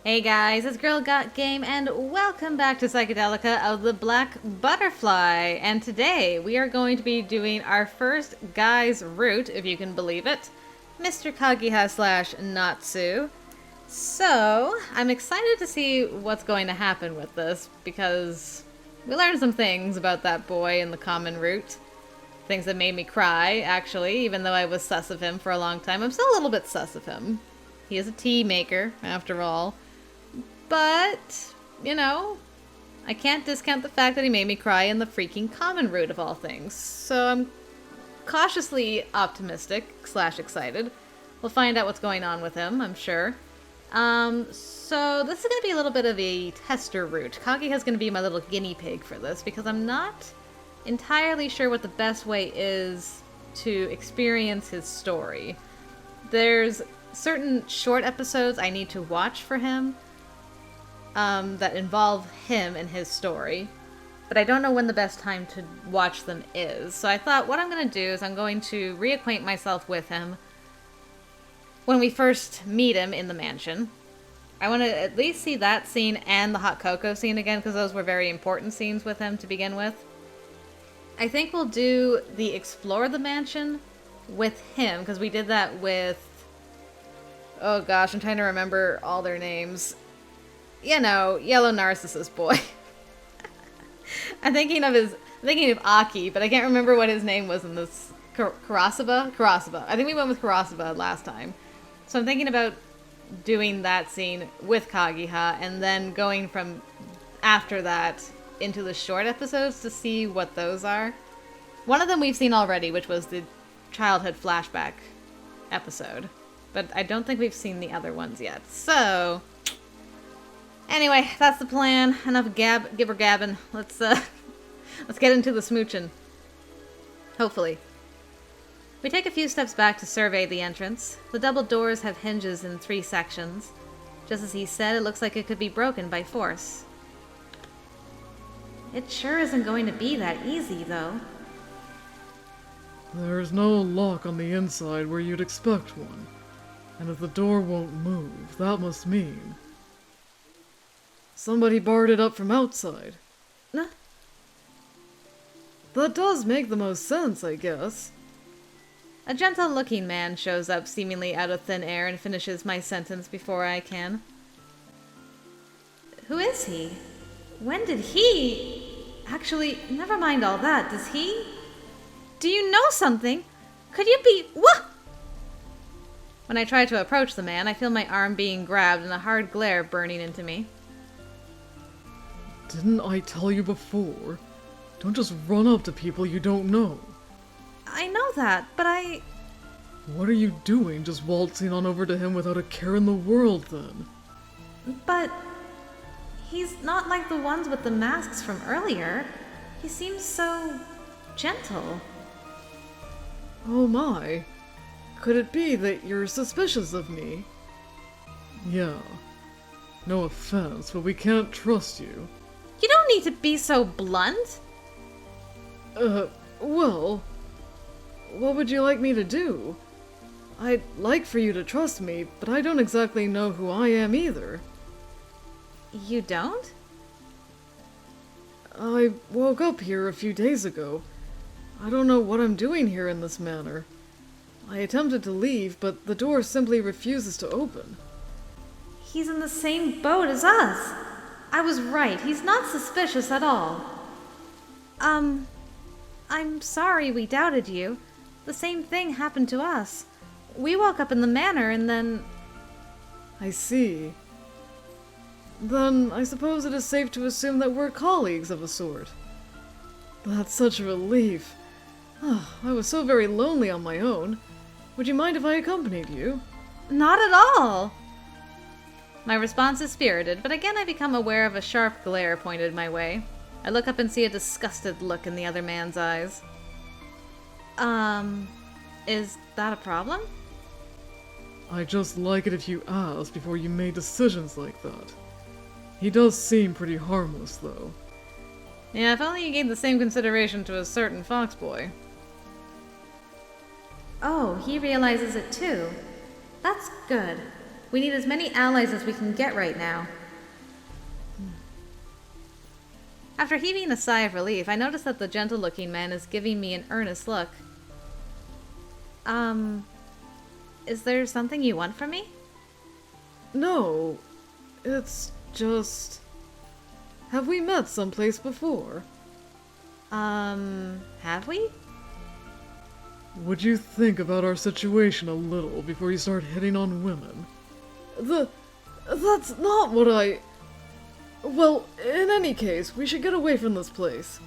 Hey guys, it's GirlGotGame and welcome back to Psychedelica of the Black Butterfly. And today we are going to be doing our first guy's route, if you can believe it, Mr. Kagiha slash Natsu. So, I'm excited to see what's going to happen with this because we learned some things about that boy in the common route. Things that made me cry, actually, even though I was sus of him for a long time. I'm still a little bit sus of him. He is a tea maker, after all. But, you know, I can't discount the fact that he made me cry in the freaking common route of all things. So I'm cautiously optimistic slash excited. We'll find out what's going on with him, I'm sure. So this is going to be a little bit of a tester route. Kagiha's going to be my little guinea pig for this because I'm not entirely sure what the best way is to experience his story. There's certain short episodes I need to watch for him that involve him and his story, but I don't know when the best time to watch them is. So I thought what I'm going to do is I'm going to reacquaint myself with him when we first meet him in the mansion. I want to at least see that scene and the hot cocoa scene again because those were very important scenes with him to begin with. I think we'll do the explore the mansion with him because we did that with, oh gosh, I'm trying to remember all their names. You know, Yellow Narcissus Boy. I'm thinking of Aki, but I can't remember what his name was in this. Kurasaba? Kurasaba. I think we went with Kurasaba last time. So I'm thinking about doing that scene with Kagiha and then going from after that into the short episodes to see what those are. One of them we've seen already, which was the childhood flashback episode. But I don't think we've seen the other ones yet. So anyway, that's the plan. Enough gibber gabbing. Let's get into the smooching. Hopefully. We take a few steps back to survey the entrance. The double doors have hinges in 3 sections. Just as he said, it looks like it could be broken by force. It sure isn't going to be that easy, though. There's no lock on the inside where you'd expect one. And if the door won't move, that must mean somebody barred it up from outside. Nah. That does make the most sense, I guess. A gentle-looking man shows up seemingly out of thin air and finishes my sentence before I can. Who is he? When did he... Actually, never mind all that. Does he... Do you know something? Could you be... What? When I try to approach the man, I feel my arm being grabbed and a hard glare burning into me. Didn't I tell you before? Don't just run up to people you don't know. I know that, but I... What are you doing just waltzing on over to him without a care in the world, then? But... He's not like the ones with the masks from earlier. He seems so... gentle. Oh my. Could it be that you're suspicious of me? Yeah. No offense, but we can't trust you. You don't need to be so blunt. Well... What would you like me to do? I'd like for you to trust me, but I don't exactly know who I am either. You don't? I woke up here a few days ago. I don't know what I'm doing here in this manor. I attempted to leave, but the door simply refuses to open. He's in the same boat as us. I was right. He's not suspicious at all. I'm sorry we doubted you. The same thing happened to us. We woke up in the manor and then... I see. Then I suppose it is safe to assume that we're colleagues of a sort. That's such a relief. I was so very lonely on my own. Would you mind if I accompanied you? Not at all! My response is spirited, but again I become aware of a sharp glare pointed my way. I look up and see a disgusted look in the other man's eyes. Is that a problem? I'd just like it if you asked before you made decisions like that. He does seem pretty harmless, though. Yeah, if only you gave the same consideration to a certain fox boy. Oh, he realizes it too. That's good. We need as many allies as we can get right now. After heaving a sigh of relief, I notice that the gentle-looking man is giving me an earnest look. Is there something you want from me? No, it's just... Have we met someplace before? Have we? Would you think about our situation a little before you start hitting on women? That's not what I... Well, in any case, we should get away from this place.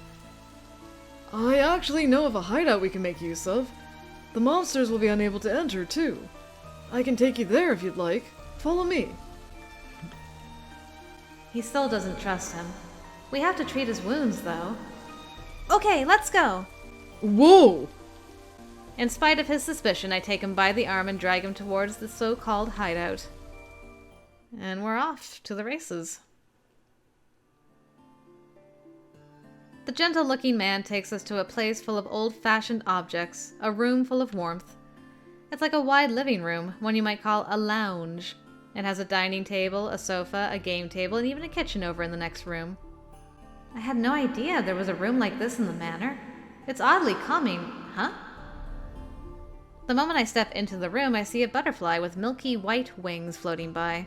I actually know of a hideout we can make use of. The monsters will be unable to enter, too. I can take you there if you'd like. Follow me. He still doesn't trust him. We have to treat his wounds, though. Okay, let's go! Whoa! In spite of his suspicion, I take him by the arm and drag him towards the so-called hideout. And we're off to the races. The gentle-looking man takes us to a place full of old-fashioned objects, a room full of warmth. It's like a wide living room, one you might call a lounge. It has a dining table, a sofa, a game table, and even a kitchen over in the next room. I had no idea there was a room like this in the manor. It's oddly calming, huh? The moment I step into the room, I see a butterfly with milky white wings floating by.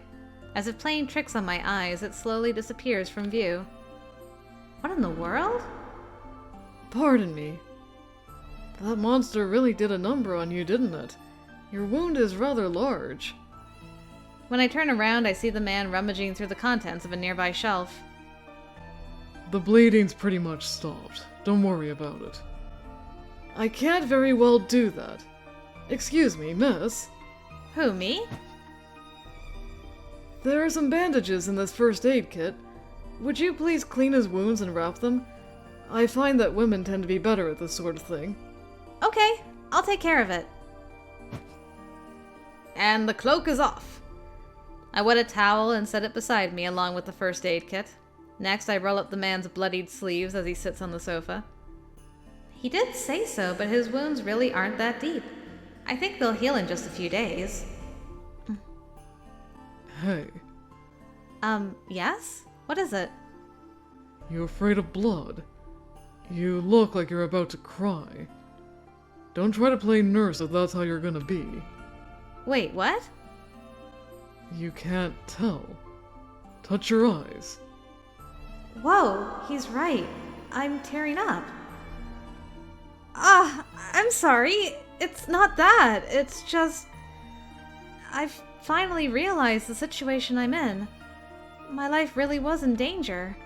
As if playing tricks on my eyes, it slowly disappears from view. What in the world? Pardon me. That monster really did a number on you, didn't it? Your wound is rather large. When I turn around, I see the man rummaging through the contents of a nearby shelf. The bleeding's pretty much stopped. Don't worry about it. I can't very well do that. Excuse me, miss. Who, me? There are some bandages in this first aid kit. Would you please clean his wounds and wrap them? I find that women tend to be better at this sort of thing. Okay, I'll take care of it. And the cloak is off. I wet a towel and set it beside me along with the first aid kit. Next, I roll up the man's bloodied sleeves as he sits on the sofa. He did say so, but his wounds really aren't that deep. I think they'll heal in just a few days. Hey. Yes? What is it? You afraid of blood? You look like you're about to cry. Don't try to play nurse if that's how you're gonna be. Wait, what? You can't tell. Touch your eyes. Whoa, he's right. I'm tearing up. I'm sorry. It's not that. It's just... I've finally realized the situation I'm in. My life really was in danger.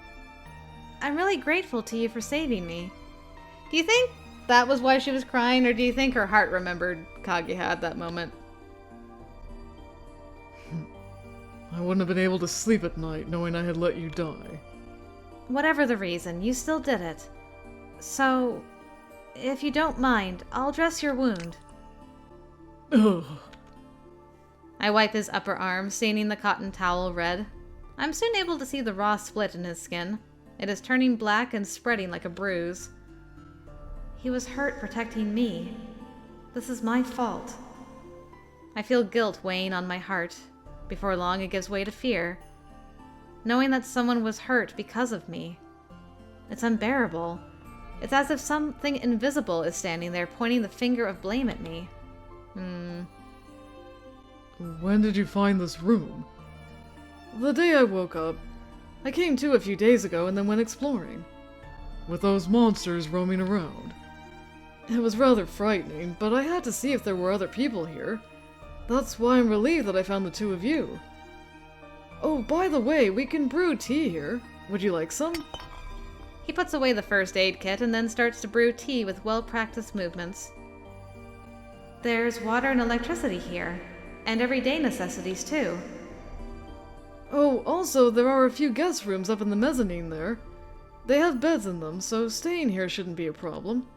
I'm really grateful to you for saving me. Do you think that was why she was crying, or do you think her heart remembered Kagiha at that moment? I wouldn't have been able to sleep at night knowing I had let you die. Whatever the reason, you still did it. So, if you don't mind, I'll dress your wound. Ugh. I wipe his upper arm, staining the cotton towel red. I'm soon able to see the raw split in his skin. It is turning black and spreading like a bruise. He was hurt protecting me. This is my fault. I feel guilt weighing on my heart. Before long, it gives way to fear. Knowing that someone was hurt because of me. It's unbearable. It's as if something invisible is standing there pointing the finger of blame at me. When did you find this room? The day I woke up. I came to a few days ago and then went exploring. With those monsters roaming around. It was rather frightening, but I had to see if there were other people here. That's why I'm relieved that I found the two of you. Oh, by the way, we can brew tea here. Would you like some? He puts away the first aid kit and then starts to brew tea with well-practiced movements. There's water and electricity here, and everyday necessities too. Oh, also, there are a few guest rooms up in the mezzanine there. They have beds in them, so staying here shouldn't be a problem.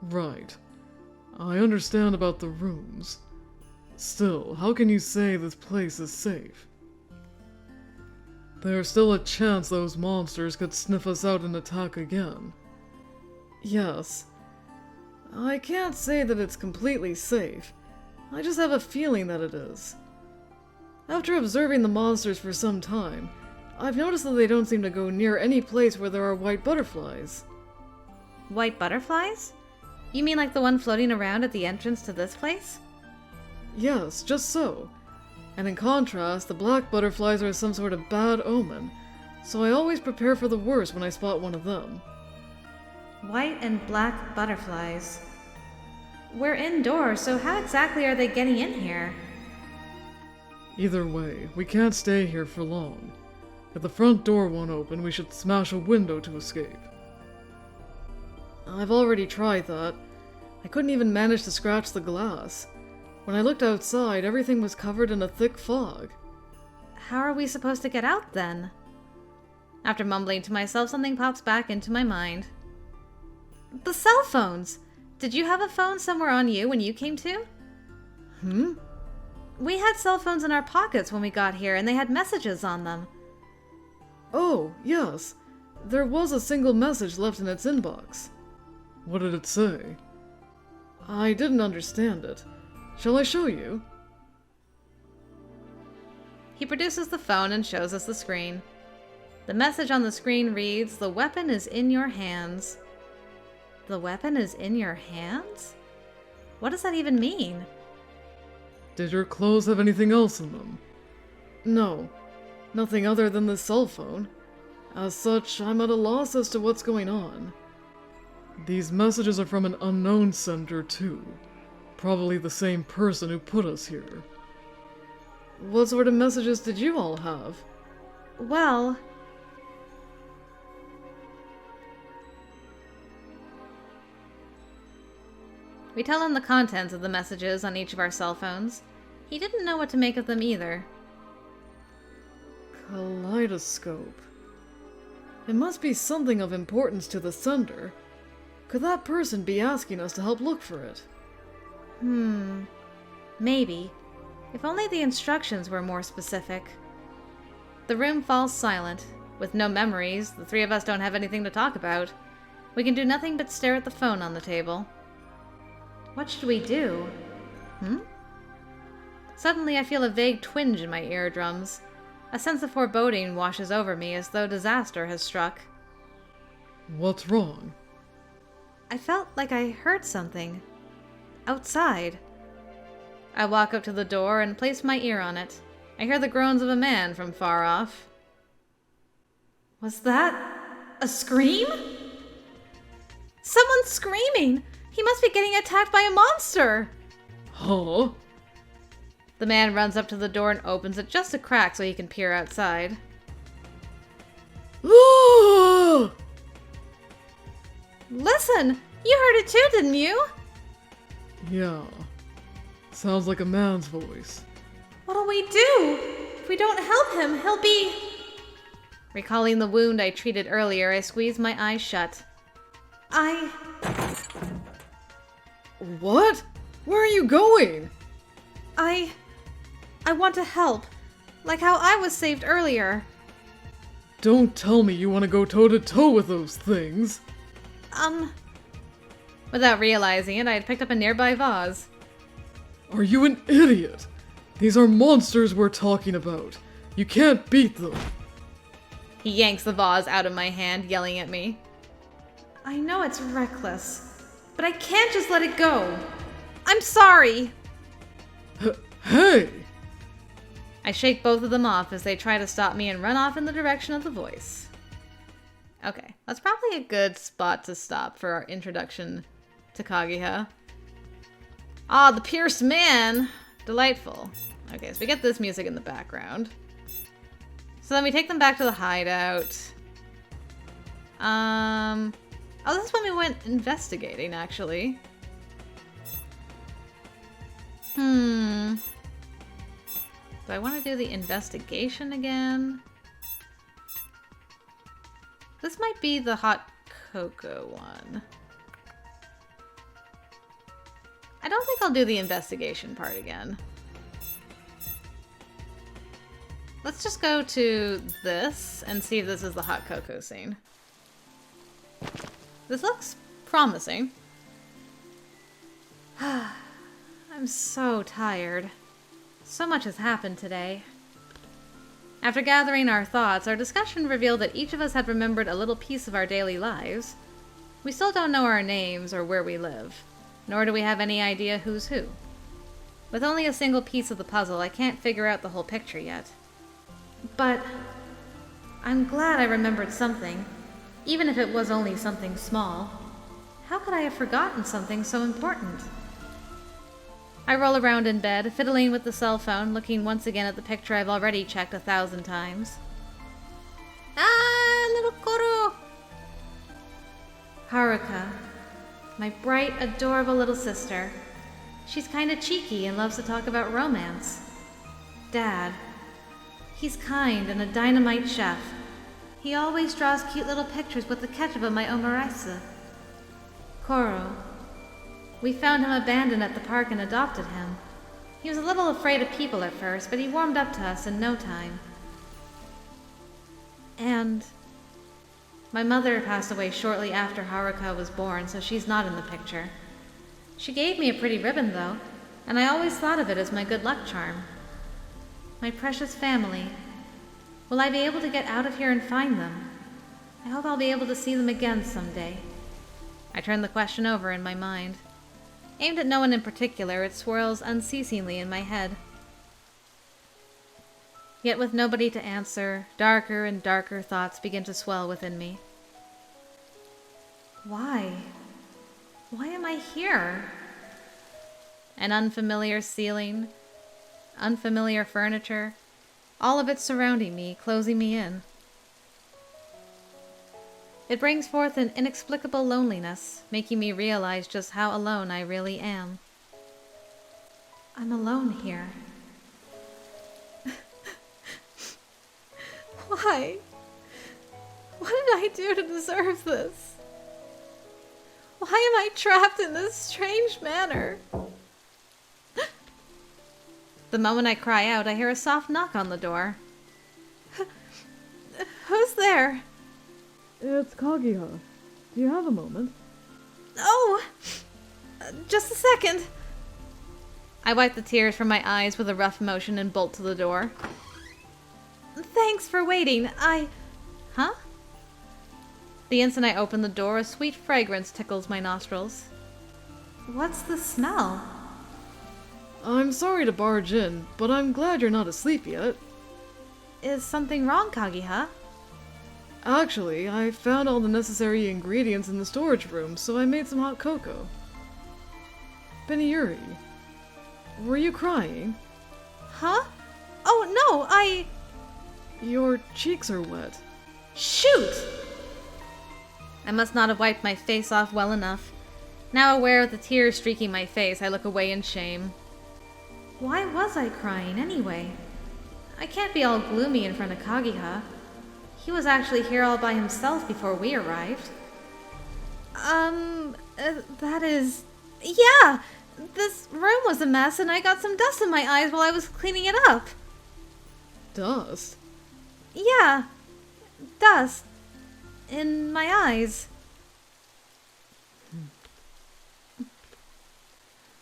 Right. I understand about the rooms. Still, how can you say this place is safe? There's still a chance those monsters could sniff us out and attack again. Yes. I can't say that it's completely safe. I just have a feeling that it is. After observing the monsters for some time, I've noticed that they don't seem to go near any place where there are white butterflies. White butterflies? You mean like the one floating around at the entrance to this place? Yes, just so. And in contrast, the black butterflies are some sort of bad omen, so I always prepare for the worst when I spot one of them. White and black butterflies. We're indoors, so how exactly are they getting in here? Either way, we can't stay here for long. If the front door won't open, we should smash a window to escape. I've already tried that. I couldn't even manage to scratch the glass. When I looked outside, everything was covered in a thick fog. How are we supposed to get out then? After mumbling to myself, something pops back into my mind. The cell phones! Did you have a phone somewhere on you when you came to? We had cell phones in our pockets when we got here, and they had messages on them. Oh, yes. There was a single message left in its inbox. What did it say? I didn't understand it. Shall I show you? He produces the phone and shows us the screen. The message on the screen reads, "The weapon is in your hands." The weapon is in your hands? What does that even mean? Did your clothes have anything else in them? No. Nothing other than the cell phone. As such, I'm at a loss as to what's going on. These messages are from an unknown sender, too. Probably the same person who put us here. What sort of messages did you all have? Well... We tell him the contents of the messages on each of our cell phones. He didn't know what to make of them either. Kaleidoscope. It must be something of importance to the sender. Could that person be asking us to help look for it? Maybe. If only the instructions were more specific. The room falls silent. With no memories, the three of us don't have anything to talk about. We can do nothing but stare at the phone on the table. What should we do? Suddenly I feel a vague twinge in my eardrums. A sense of foreboding washes over me as though disaster has struck. What's wrong? I felt like I heard something. Outside. I walk up to the door and place my ear on it. I hear the groans of a man from far off. Was that a scream? Someone's screaming! He must be getting attacked by a monster! Huh? The man runs up to the door and opens it just a crack so he can peer outside. Ah! Listen! You heard it too, didn't you? Yeah. Sounds like a man's voice. What'll we do? If we don't help him, he'll be... Recalling the wound I treated earlier, I squeeze my eyes shut. What? Where are you going? I want to help. Like how I was saved earlier. Don't tell me you want to go toe-to-toe with those things. Without realizing it, I had picked up a nearby vase. Are you an idiot? These are monsters we're talking about. You can't beat them. He yanks the vase out of my hand, yelling at me. I know it's reckless, but I can't just let it go. I'm sorry. Hey! I shake both of them off as they try to stop me and run off in the direction of the voice. Okay, that's probably a good spot to stop for our introduction to Kagiha. Ah, the pierced man! Delightful. Okay, so we get this music in the background. So then we take them back to the hideout. Oh, this is when we went investigating, actually. Do I want to do the investigation again? This might be the hot cocoa one. I don't think I'll do the investigation part again. Let's just go to this and see if this is the hot cocoa scene. This looks promising. I'm so tired. So much has happened today. After gathering our thoughts, our discussion revealed that each of us had remembered a little piece of our daily lives. We still don't know our names or where we live, nor do we have any idea who's who. With only a single piece of the puzzle, I can't figure out the whole picture yet. But I'm glad I remembered something, even if it was only something small. How could I have forgotten something so important? I roll around in bed, fiddling with the cell phone, looking once again at the picture I've already checked 1,000 times. Ah, little Koro! Haruka, my bright, adorable little sister. She's kinda cheeky and loves to talk about romance. Dad, he's kind and a dynamite chef. He always draws cute little pictures with the ketchup of my omakase. Koro, we found him abandoned at the park and adopted him. He was a little afraid of people at first, but he warmed up to us in no time. And my mother passed away shortly after Haruka was born, so she's not in the picture. She gave me a pretty ribbon, though, and I always thought of it as my good luck charm. My precious family. Will I be able to get out of here and find them? I hope I'll be able to see them again someday. I turn the question over in my mind. Aimed at no one in particular, it swirls unceasingly in my head. Yet with nobody to answer, darker and darker thoughts begin to swell within me. Why? Why am I here? An unfamiliar ceiling, unfamiliar furniture, all of it surrounding me, closing me in. It brings forth an inexplicable loneliness, making me realize just how alone I really am. I'm alone here. Why? What did I do to deserve this? Why am I trapped in this strange manner? The moment I cry out, I hear a soft knock on the door. Who's there? It's Kagiha. Do you have a moment? Oh! Just a second. I wipe the tears from my eyes with a rough motion and bolt to the door. Thanks for waiting. Huh? The instant I open the door, a sweet fragrance tickles my nostrils. What's the smell? I'm sorry to barge in, but I'm glad you're not asleep yet. Is something wrong, Kagiha? Actually, I found all the necessary ingredients in the storage room, so I made some hot cocoa. Beniyuri, were you crying? Huh? Oh, no, Your cheeks are wet. Shoot! I must not have wiped my face off well enough. Now aware of the tears streaking my face, I look away in shame. Why was I crying, anyway? I can't be all gloomy in front of Kagiha. He was actually here all by himself before we arrived. That is... Yeah! This room was a mess and I got some dust in my eyes while I was cleaning it up. Dust? Yeah. Dust. In my eyes.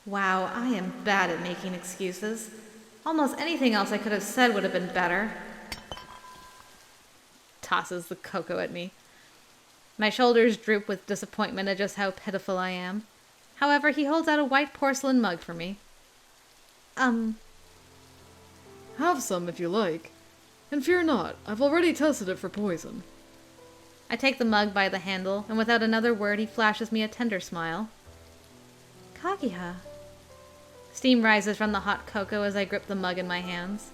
Wow, I am bad at making excuses. Almost anything else I could have said would have been better. Tosses the cocoa at me. My shoulders droop with disappointment at just how pitiful I am. However, he holds out a white porcelain mug for me. Have some if you like. And fear not, I've already tested it for poison. I take the mug by the handle, and without another word he flashes me a tender smile. Kagiha. Steam rises from the hot cocoa as I grip the mug in my hands.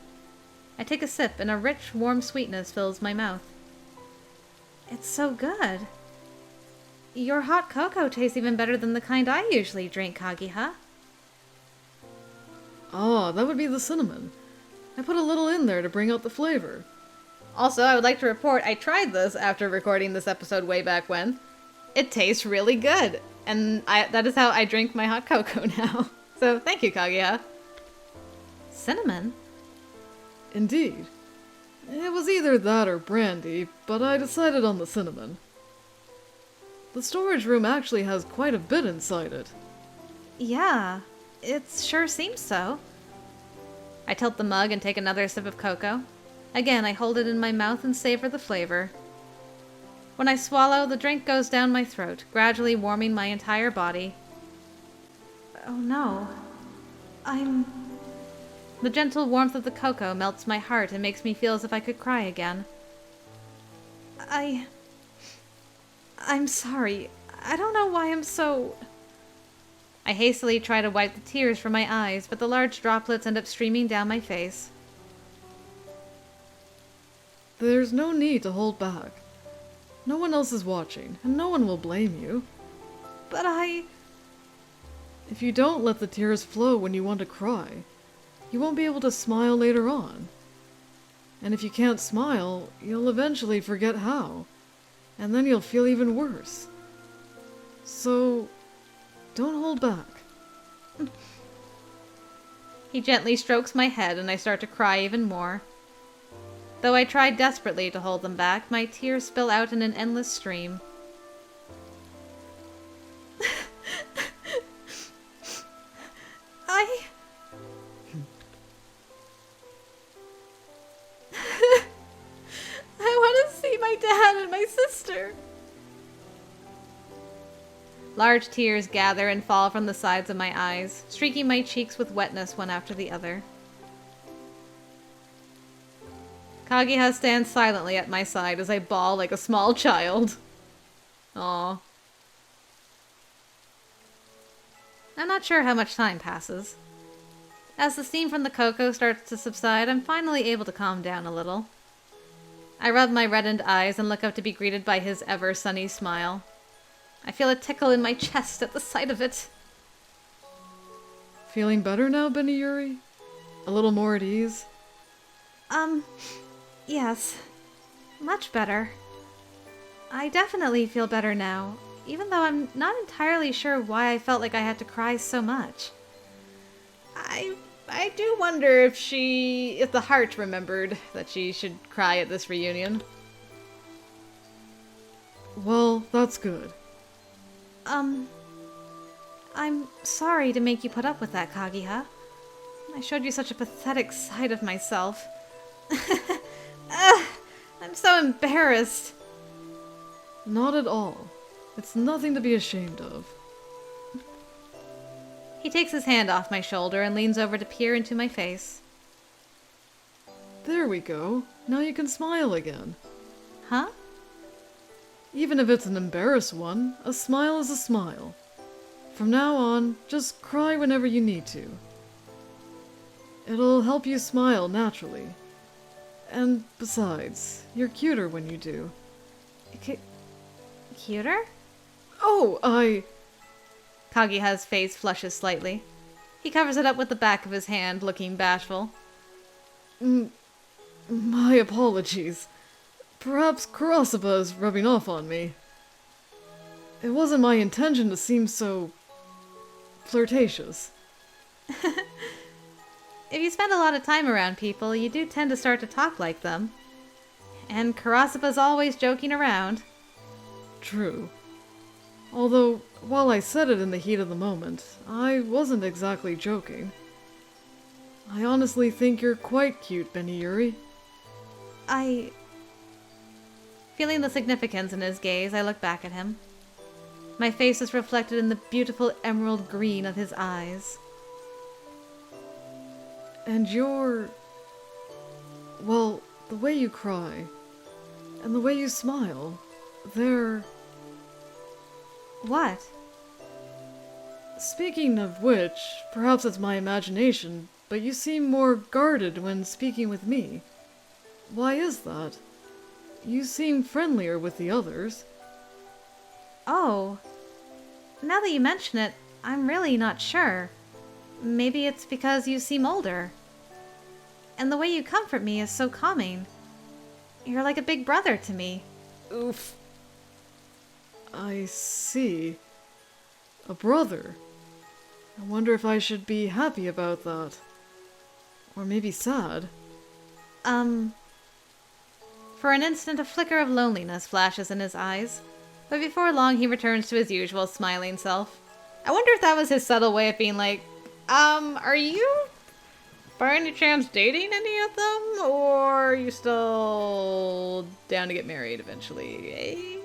I take a sip, and a rich, warm sweetness fills my mouth. It's so good. Your hot cocoa tastes even better than the kind I usually drink, Kagiha. Ah, that would be the cinnamon. I put a little in there to bring out the flavor. Also, I would like to report I tried this after recording this episode way back when. It tastes really good, and that is how I drink my hot cocoa now. So thank you, Kagiha. Cinnamon? Indeed. It was either that or brandy, but I decided on the cinnamon. The storage room actually has quite a bit inside it. Yeah, it sure seems so. I tilt the mug and take another sip of cocoa. Again, I hold it in my mouth and savor the flavor. When I swallow, the drink goes down my throat, gradually warming my entire body. Oh no. The gentle warmth of the cocoa melts my heart and makes me feel as if I could cry again. I'm sorry. I don't know why I'm so... I hastily try to wipe the tears from my eyes, but the large droplets end up streaming down my face. There's no need to hold back. No one else is watching, and no one will blame you. But If you don't let the tears flow when you want to cry, you won't be able to smile later on. And if you can't smile, you'll eventually forget how, and then you'll feel even worse. So, don't hold back. He gently strokes my head and I start to cry even more. Though I try desperately to hold them back, my tears spill out in an endless stream. I want to see my dad and my sister. Large tears gather and fall from the sides of my eyes, streaking my cheeks with wetness one after the other. Kagiha stands silently at my side as I bawl like a small child. Aww. I'm not sure how much time passes. As the steam from the cocoa starts to subside, I'm finally able to calm down a little. I rub my reddened eyes and look up to be greeted by his ever-sunny smile. I feel a tickle in my chest at the sight of it. Feeling better now, Benny Yuri? A little more at ease? Yes. Much better. I definitely feel better now, even though I'm not entirely sure why I felt like I had to cry so much. I do wonder if the heart remembered that she should cry at this reunion. Well, that's good. I'm sorry to make you put up with that, Kagiha. I showed you such a pathetic side of myself. I'm so embarrassed. Not at all. It's nothing to be ashamed of. He takes his hand off my shoulder and leans over to peer into my face. There we go. Now you can smile again. Huh? Even if it's an embarrassed one, a smile is a smile. From now on, just cry whenever you need to. It'll help you smile naturally. And besides, you're cuter when you do. Cuter? Oh, Kagiha's face flushes slightly. He covers it up with the back of his hand, looking bashful. My apologies. Perhaps Kurosaba is rubbing off on me. It wasn't my intention to seem so... flirtatious. If you spend a lot of time around people, you do tend to start to talk like them. And Kurosaba's always joking around. True. Although, while I said it in the heat of the moment, I wasn't exactly joking. I honestly think you're quite cute, Benny Yuri. Feeling the significance in his gaze, I look back at him. My face is reflected in the beautiful emerald green of his eyes. And you're... well, the way you cry, and the way you smile, they're... What? Speaking of which, perhaps it's my imagination, but you seem more guarded when speaking with me. Why is that? You seem friendlier with the others. Oh. Now that you mention it, I'm really not sure. Maybe it's because you seem older. And the way you comfort me is so calming. You're like a big brother to me. Oof. I see. A brother. I wonder if I should be happy about that. Or maybe sad. For an instant, a flicker of loneliness flashes in his eyes, but before long he returns to his usual smiling self. I wonder if that was his subtle way of being like, are you by any chance dating any of them? Or are you still down to get married eventually, eh?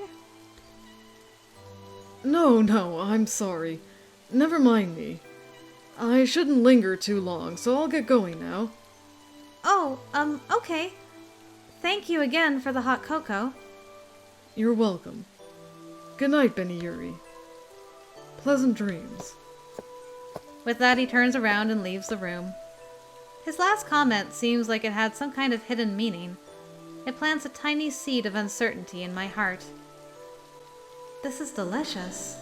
No, I'm sorry. Never mind me. I shouldn't linger too long, so I'll get going now. Oh, okay. Thank you again for the hot cocoa. You're welcome. Good night, Benny Yuri. Pleasant dreams. With that, he turns around and leaves the room. His last comment seems like it had some kind of hidden meaning. It plants a tiny seed of uncertainty in my heart. This is delicious.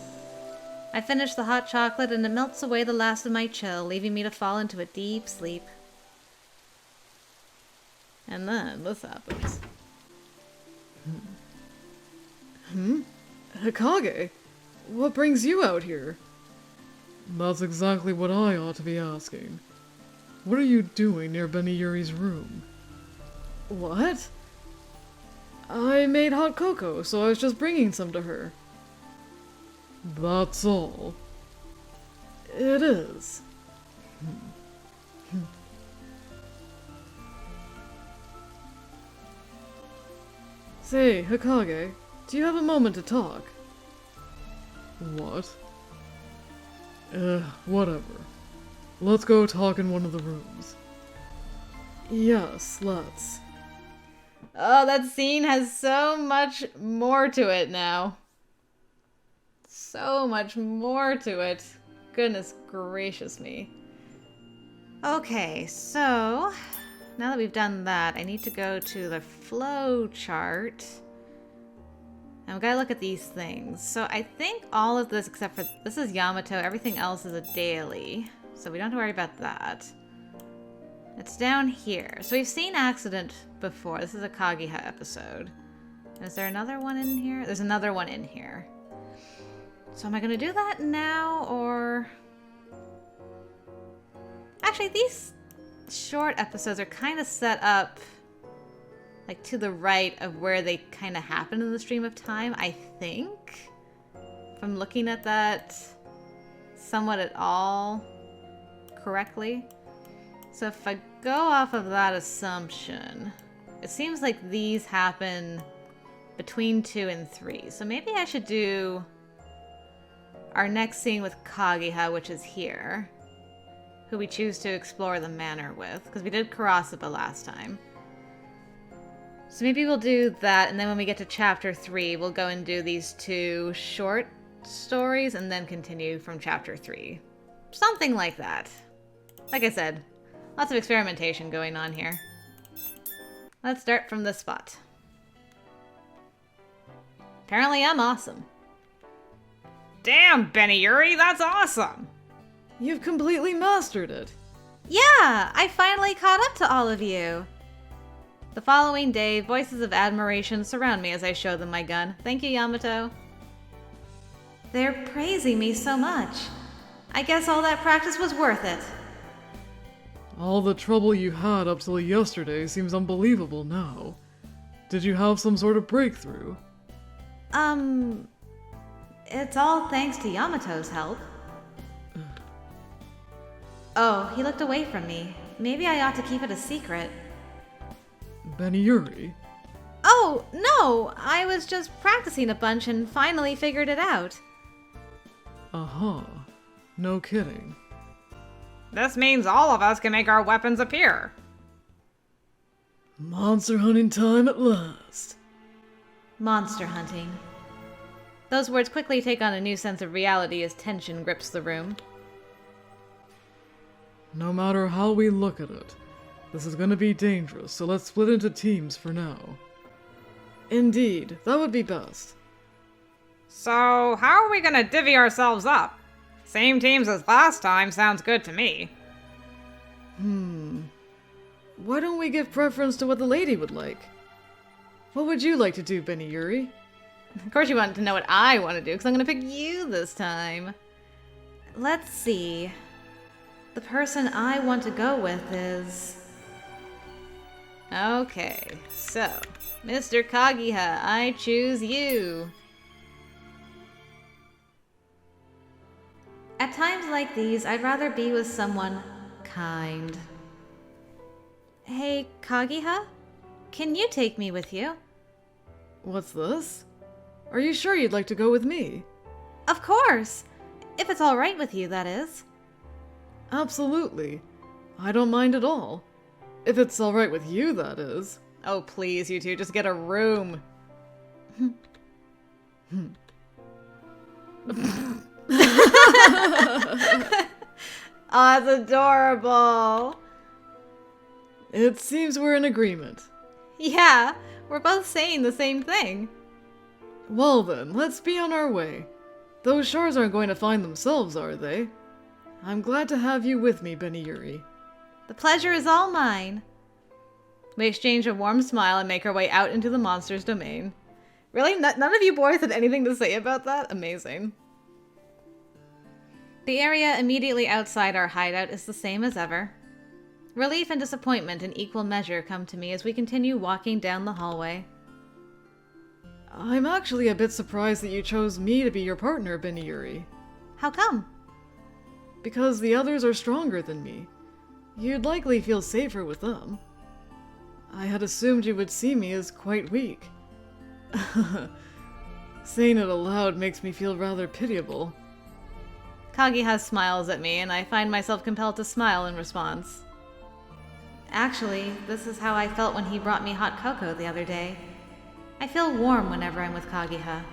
I finish the hot chocolate and it melts away the last of my chill, leaving me to fall into a deep sleep. And then this happens. Hikage? What brings you out here? That's exactly what I ought to be asking. What are you doing near Benny Yuri's room? What? I made hot cocoa, so I was just bringing some to her. That's all. It is. Say, Hikage, do you have a moment to talk? What? Whatever. Let's go talk in one of the rooms. Yes, let's. Oh, that scene has so much more to it now. So much more to it. Goodness gracious me. Okay, so now that we've done that, I need to go to the flow chart. And we gotta look at these things. So I think all of this, except for this is Yamato, everything else is a daily. So we don't have to worry about that. It's down here. So we've seen Accident before. This is a Kagiha episode. Is there another one in here? There's another one in here. So am I gonna do that now, or... Actually, these short episodes are kind of set up like to the right of where they kind of happen in the stream of time, I think. From looking at that somewhat at all correctly. So if I go off of that assumption, it seems like these happen between 2 and 3. So maybe I should do our next scene with Kagiha, which is here, who we choose to explore the manor with, because we did Kurasuba last time. So maybe we'll do that, and then when we get to chapter 3, we'll go and do these 2 short stories, and then continue from chapter 3. Something like that. Like I said, lots of experimentation going on here. Let's start from this spot. Apparently I'm awesome. Damn, Benny Yuri, that's awesome! You've completely mastered it. Yeah, I finally caught up to all of you. The following day, voices of admiration surround me as I show them my gun. Thank you, Yamato. They're praising me so much. I guess all that practice was worth it. All the trouble you had up till yesterday seems unbelievable now. Did you have some sort of breakthrough? It's all thanks to Yamato's help. Oh, he looked away from me. Maybe I ought to keep it a secret. Benny Yuri? Oh, no! I was just practicing a bunch and finally figured it out. Uh-huh. No kidding. This means all of us can make our weapons appear. Monster hunting time at last. Monster hunting. Those words quickly take on a new sense of reality as tension grips the room. No matter how we look at it, this is gonna be dangerous, so let's split into teams for now. Indeed, that would be best. So, how are we gonna divvy ourselves up? Same teams as last time sounds good to me. Why don't we give preference to what the lady would like? What would you like to do, Benny Yuri? Of course you want to know what I want to do, because I'm going to pick you this time. Let's see. The person I want to go with is... Okay, so, Mr. Kagiha, I choose you. At times like these, I'd rather be with someone kind. Hey, Kagiha? Can you take me with you? What's this? Are you sure you'd like to go with me? Of course! If it's all right with you, that is. Absolutely. I don't mind at all. If it's all right with you, that is. Oh, please, you two, just get a room. Oh, that's adorable. It seems we're in agreement. Yeah, we're both saying the same thing. Well then, let's be on our way. Those shards aren't going to find themselves, are they? I'm glad to have you with me, Benny Yuri. The pleasure is all mine. We exchange a warm smile and make our way out into the monster's domain. Really? None of you boys had anything to say about that? Amazing. The area immediately outside our hideout is the same as ever. Relief and disappointment in equal measure come to me as we continue walking down the hallway. I'm actually a bit surprised that you chose me to be your partner, Benny Yuri. How come? Because the others are stronger than me. You'd likely feel safer with them. I had assumed you would see me as quite weak. Saying it aloud makes me feel rather pitiable. Kagiha smiles at me, and I find myself compelled to smile in response. Actually, this is how I felt when he brought me hot cocoa the other day. I feel warm whenever I'm with Kagiha.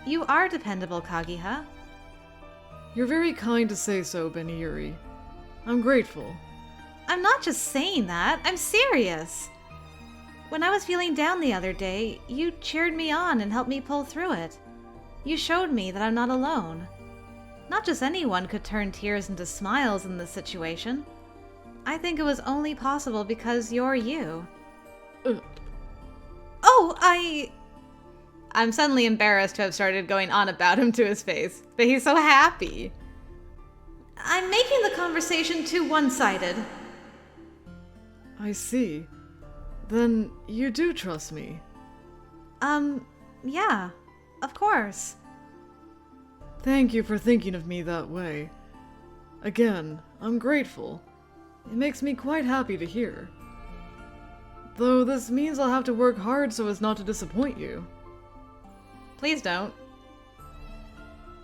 You are dependable, Kagiha. You're very kind to say so, Benny Yuri. I'm grateful. I'm not just saying that, I'm serious. When I was feeling down the other day, you cheered me on and helped me pull through it. You showed me that I'm not alone. Not just anyone could turn tears into smiles in this situation. I think it was only possible because you're you. I'm suddenly embarrassed to have started going on about him to his face, but he's so happy. I'm making the conversation too one-sided. I see. Then you do trust me. Yeah, of course. Thank you for thinking of me that way. Again, I'm grateful. It makes me quite happy to hear. Though this means I'll have to work hard so as not to disappoint you. Please don't.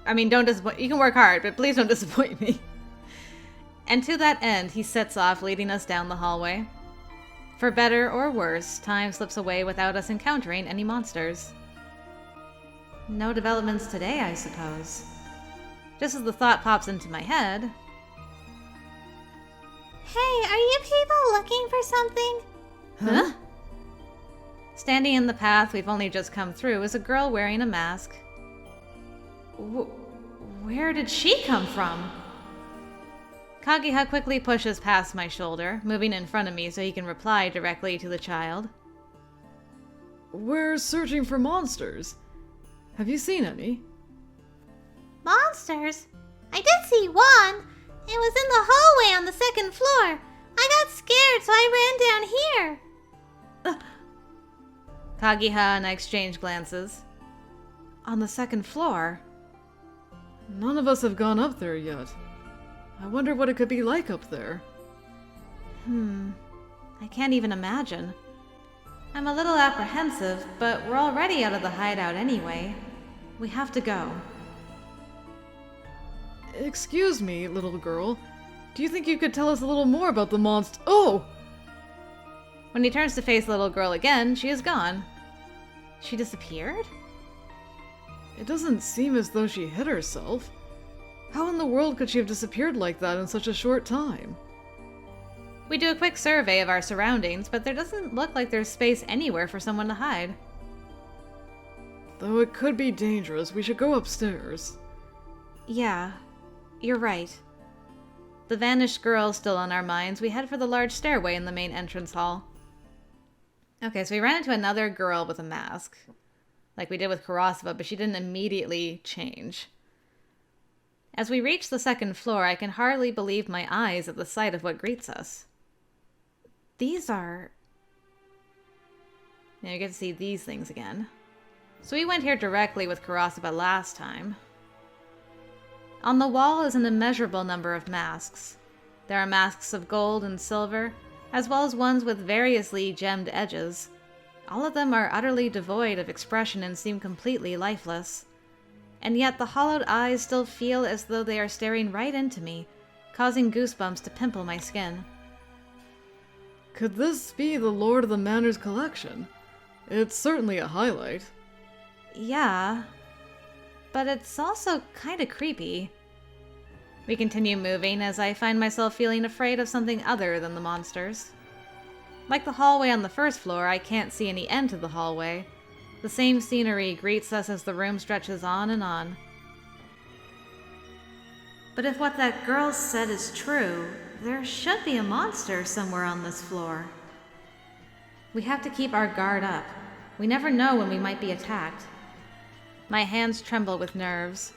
I mean, don't disappoint. You can work hard, but please don't disappoint me. And to that end, he sets off, leading us down the hallway. For better or worse, time slips away without us encountering any monsters. No developments today, I suppose. Just as the thought pops into my head. Hey, are you people looking for something? Huh? Standing in the path we've only just come through is a girl wearing a mask. Where did she come from? Kagiha quickly pushes past my shoulder, moving in front of me so he can reply directly to the child. We're searching for monsters. Have you seen any? Monsters? I did see one. It was in the hallway on the second floor. I got scared, so I ran down here. Kagiha and I exchange glances. On the second floor? None of us have gone up there yet. I wonder what it could be like up there. I can't even imagine. I'm a little apprehensive, but we're already out of the hideout anyway. We have to go. Excuse me, little girl. Do you think you could tell us a little more about the monster? Oh! When he turns to face the little girl again, she is gone. She disappeared? It doesn't seem as though she hit herself. How in the world could she have disappeared like that in such a short time? We do a quick survey of our surroundings, but there doesn't look like there's space anywhere for someone to hide. Though it could be dangerous, we should go upstairs. Yeah, you're right. The vanished girl still on our minds, we head for the large stairway in the main entrance hall. Okay, so we ran into another girl with a mask. Like we did with Karasova, but she didn't immediately change. As we reach the second floor, I can hardly believe my eyes at the sight of what greets us. These are... Now you get to see these things again. So we went here directly with Karasova last time. On the wall is an immeasurable number of masks. There are masks of gold and silver, as well as ones with variously gemmed edges. All of them are utterly devoid of expression and seem completely lifeless. And yet the hollowed eyes still feel as though they are staring right into me, causing goosebumps to pimple my skin. Could this be the Lord of the Manor's collection? It's certainly a highlight. Yeah, but it's also kinda creepy. We continue moving as I find myself feeling afraid of something other than the monsters. Like the hallway on the first floor, I can't see any end to the hallway. The same scenery greets us as the room stretches on and on. But if what that girl said is true, there should be a monster somewhere on this floor. We have to keep our guard up. We never know when we might be attacked. My hands tremble with nerves.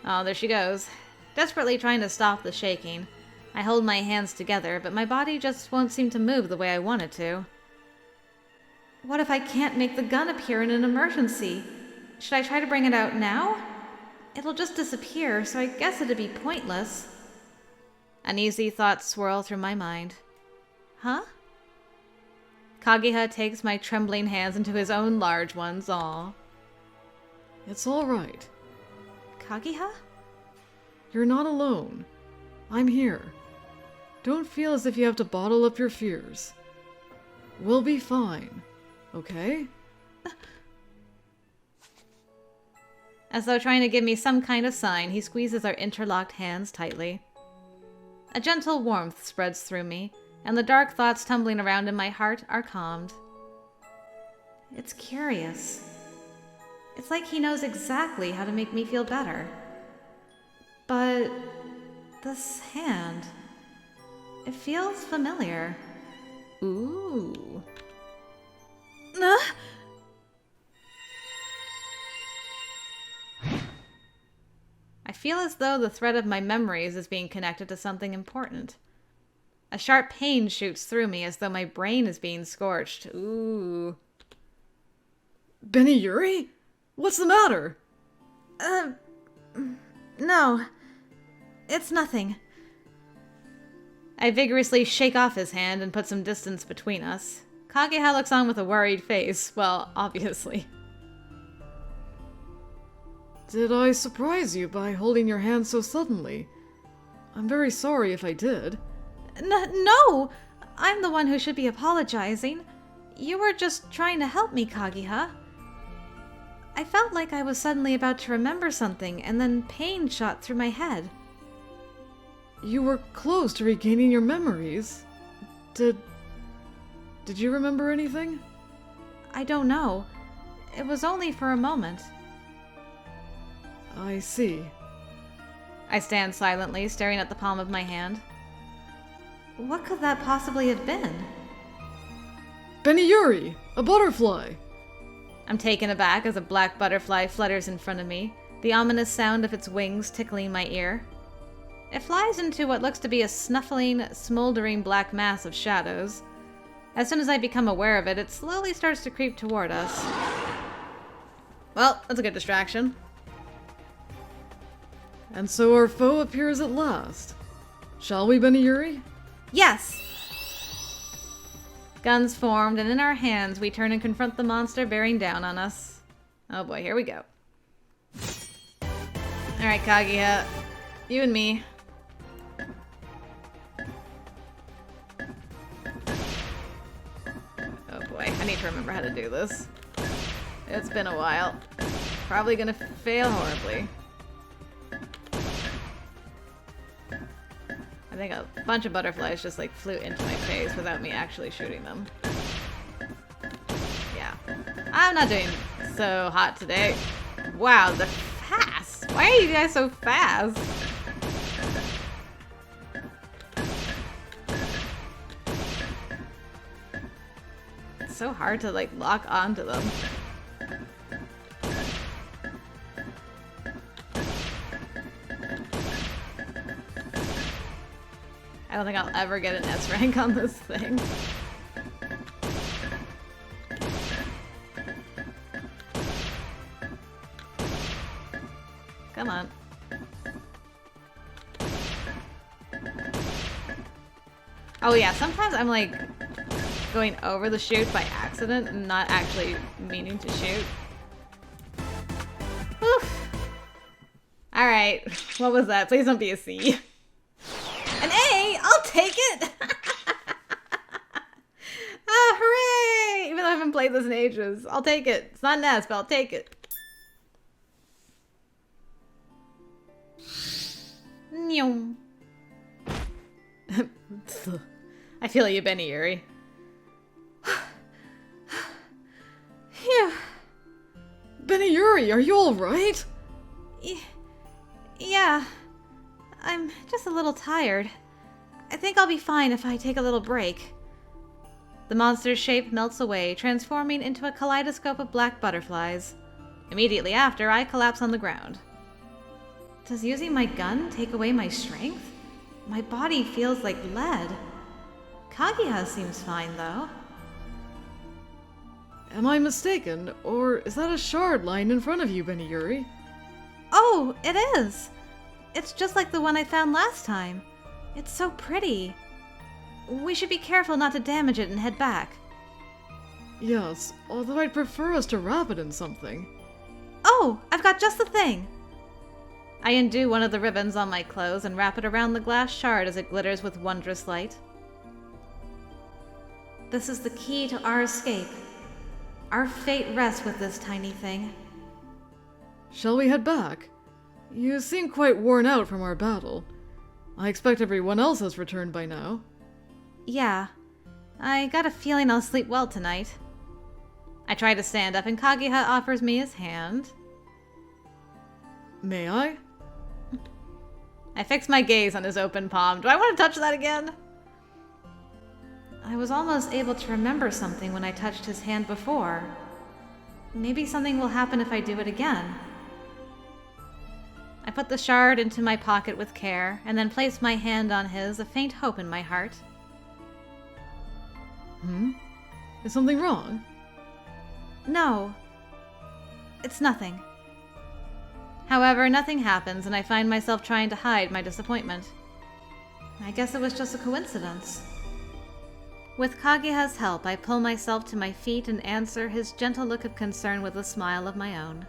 Oh, there she goes. Desperately trying to stop the shaking. I hold my hands together, but my body just won't seem to move the way I want it to. What if I can't make the gun appear in an emergency? Should I try to bring it out now? It'll just disappear, so I guess it'd be pointless. Uneasy thoughts swirl through my mind. Huh? Kagiha takes my trembling hands into his own large ones. Aw. It's all right. Kagiha? You're not alone. I'm here. Don't feel as if you have to bottle up your fears. We'll be fine, okay? As though trying to give me some kind of sign, he squeezes our interlocked hands tightly. A gentle warmth spreads through me, and the dark thoughts tumbling around in my heart are calmed. It's curious. It's like he knows exactly how to make me feel better. But this hand, it feels familiar. Ooh. I feel as though the thread of my memories is being connected to something important. A sharp pain shoots through me as though my brain is being scorched. Ooh. Benny Yuri? What's the matter? No. It's nothing. I vigorously shake off his hand and put some distance between us. Kagiha looks on with a worried face. Well, obviously. Did I surprise you by holding your hand so suddenly? I'm very sorry if I did. No! I'm the one who should be apologizing. You were just trying to help me, Kagiha. I felt like I was suddenly about to remember something, and then pain shot through my head. You were close to regaining your memories. Did you remember anything? I don't know. It was only for a moment. I see. I stand silently, staring at the palm of my hand. What could that possibly have been? Benny Yuri! A butterfly! I'm taken aback as a black butterfly flutters in front of me, the ominous sound of its wings tickling my ear. It flies into what looks to be a snuffling, smoldering black mass of shadows. As soon as I become aware of it, it slowly starts to creep toward us. Well, that's a good distraction. And so our foe appears at last. Shall we, Benny Yuri? Yes! Guns formed, and in our hands we turn and confront the monster bearing down on us. Oh boy, here we go. Alright, Kagiha. You and me. Oh boy, I need to remember how to do this. It's been a while. Probably gonna fail horribly. I think a bunch of butterflies just like flew into my face without me actually shooting them. Yeah. I'm not doing so hot today. Wow, they're fast! Why are you guys so fast? It's so hard to like lock onto them. I don't think I'll ever get an S rank on this thing. Come on. Oh yeah, sometimes I'm like going over the chute by accident and not actually meaning to shoot. Oof. Alright, what was that? Please don't be a C. An A! I'll take it! Ah, hooray! Even though I haven't played this in ages. I'll take it. It's not an S, but I'll take it. Nyum. I feel you, Benny Yuri. Phew. Benny Yuri, are you alright? Yeah. I'm just a little tired. I think I'll be fine if I take a little break. The monster's shape melts away, transforming into a kaleidoscope of black butterflies. Immediately after, I collapse on the ground. Does using my gun take away my strength? My body feels like lead. Kagiha seems fine, though. Am I mistaken, or is that a shard lying in front of you, Benny Yuri? Oh, it is! It's just like the one I found last time. It's so pretty. We should be careful not to damage it and head back. Yes, although I'd prefer us to wrap it in something. Oh, I've got just the thing! I undo one of the ribbons on my clothes and wrap it around the glass shard as it glitters with wondrous light. This is the key to our escape. Our fate rests with this tiny thing. Shall we head back? You seem quite worn out from our battle. I expect everyone else has returned by now. Yeah, I got a feeling I'll sleep well tonight. I try to stand up and Kagiha offers me his hand. May I? I fix my gaze on his open palm. Do I want to touch that again? I was almost able to remember something when I touched his hand before. Maybe something will happen if I do it again. I put the shard into my pocket with care, and then place my hand on his, a faint hope in my heart. Is something wrong? No. It's nothing. However, nothing happens, and I find myself trying to hide my disappointment. I guess it was just a coincidence. With Kagiha's help, I pull myself to my feet and answer his gentle look of concern with a smile of my own.